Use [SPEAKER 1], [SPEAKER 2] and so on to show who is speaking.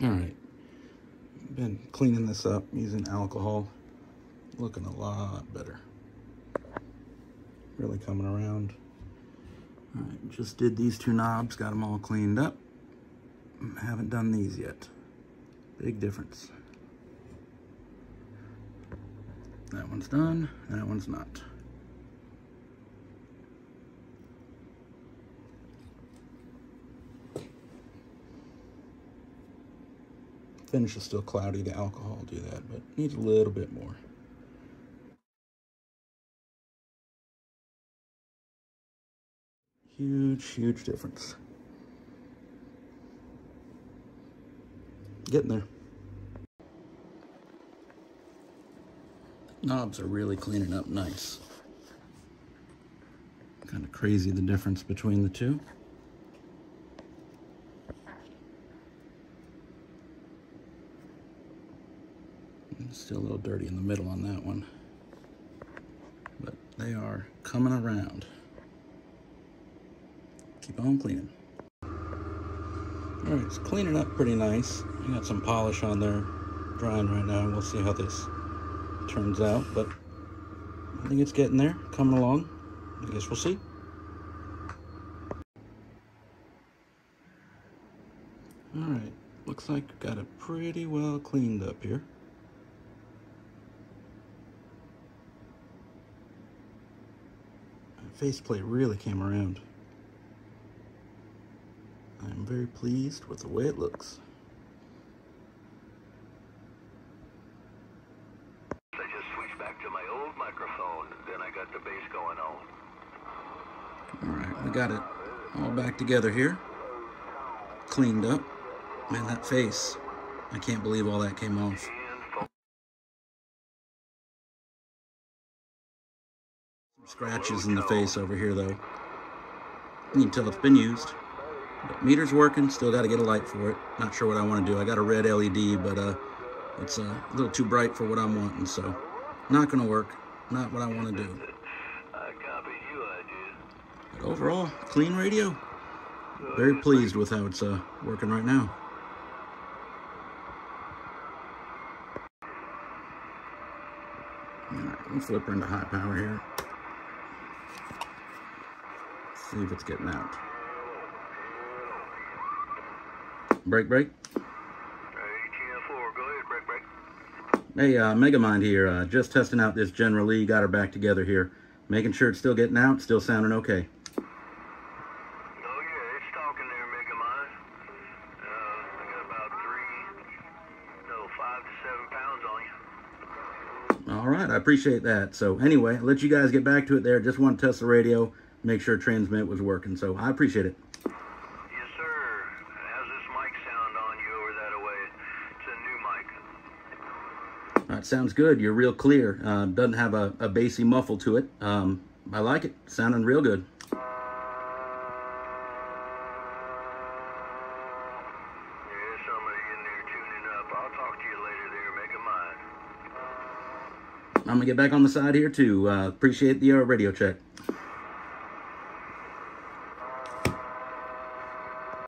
[SPEAKER 1] All right, been cleaning this up using alcohol. Looking a lot better. Really coming around. All right, just did these two knobs, got them all cleaned up. Haven't done these yet. Big difference. That one's done, that one's not. Finish is still cloudy, the alcohol will do that, but needs a little bit more. Huge difference. Getting there. Knobs are really cleaning up nice. Kind of crazy the difference between the two. Still a little dirty in the middle on that one, but they are coming around. Keep on cleaning. All right, it's cleaning up pretty nice. I got some polish on there drying right now. We'll see how this turns out, but I think it's getting there, coming along. I guess we'll see. All right, looks like we've got it pretty well cleaned up here. Faceplate really came around. I'm very pleased with the way it looks.
[SPEAKER 2] I just switched back to my old microphone, then I got the bass going on.
[SPEAKER 1] Alright, we got it all back together here. Cleaned up. Man, that face. I can't believe all that came off. Scratches in the face over here though. You can tell it's been used. But meter's working, still got to get a light for it. Not sure what I want to do. I got a red LED, but it's a little too bright for what I'm wanting, so not going to work. Not what I want to do. But overall, clean radio. Very pleased with how it's working right now. Alright, we'll flip her into high power here. See if it's getting out. Break.
[SPEAKER 2] ATM4, go ahead, break.
[SPEAKER 1] Hey, Megamind here. Just testing out this General Lee. Got her back together here. Making sure it's still getting out, still sounding okay.
[SPEAKER 2] Oh yeah, it's talking there, Megamind. I got about 5 to 7 pounds on you.
[SPEAKER 1] All right, I appreciate that. So anyway, I'll let you guys get back to it there. Just want to test the radio, make sure transmit was working. So I appreciate it.
[SPEAKER 2] Yes, sir. How's this mic sound on you over that way? It's a new mic.
[SPEAKER 1] All right, sounds good. You're real clear. Doesn't have a bassy muffle to it. I like it. Sounding real good.
[SPEAKER 2] Yeah, somebody in there tuning up. I'll talk to you later there, Megamind.
[SPEAKER 1] I'm going to get back on the side here too. Appreciate the radio check.